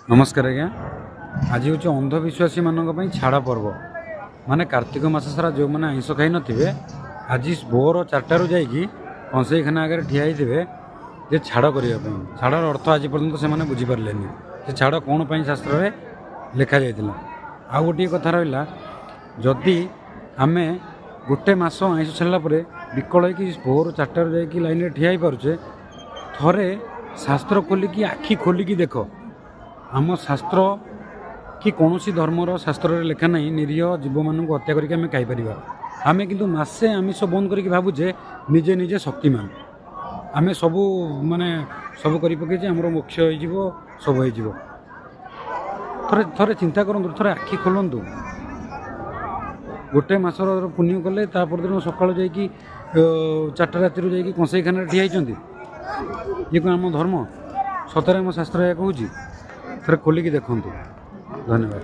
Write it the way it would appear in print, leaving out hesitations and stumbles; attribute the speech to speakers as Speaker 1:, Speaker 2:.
Speaker 1: नमस्कार आज्ञा। आज हूँ अंधविश्वासी मान छाड़ पर्व माने कार्तिक मास सारा जो मैंने आइंस खाई नथिबे आज भोर 4टारू जाइकी कंसईखाना आगे ठिया जे छाड़ करने छाड़र अर्थ आज पर्यंत से बुझीपारे से छाड़ कौन पर शास्त्र में लिखा जाता। आ गोटे कथा रहा जदि आम गोटे मस आइंस छाड़ा विकल हो भोर 4टारू जा लाइन में ठिया पारे थरे शास्त्र खोलिकी आखि खोलिकी देख आम शास्त्र कि कौन सी धर्मर शास्त्र लेखा ना निरीह जीव मानक हत्या करके आम खाईपर आम किंतु मसे आमिष बंद करके भावुचे निजे निजे शक्तिमान आम सबू माने सब कर पकईचे आमर मोक्ष हो सब हो थरे थरे चिंता करूँ थरे आखि खोलतु गोटे मसर पुण्य कले दिन सका जा 4टा राति जा कंसईखाना ठिया ये कौन आम धर्म सतरे आम शास्त्र या कहूँ थोड़े खोलिकी देखूँ। धन्यवाद।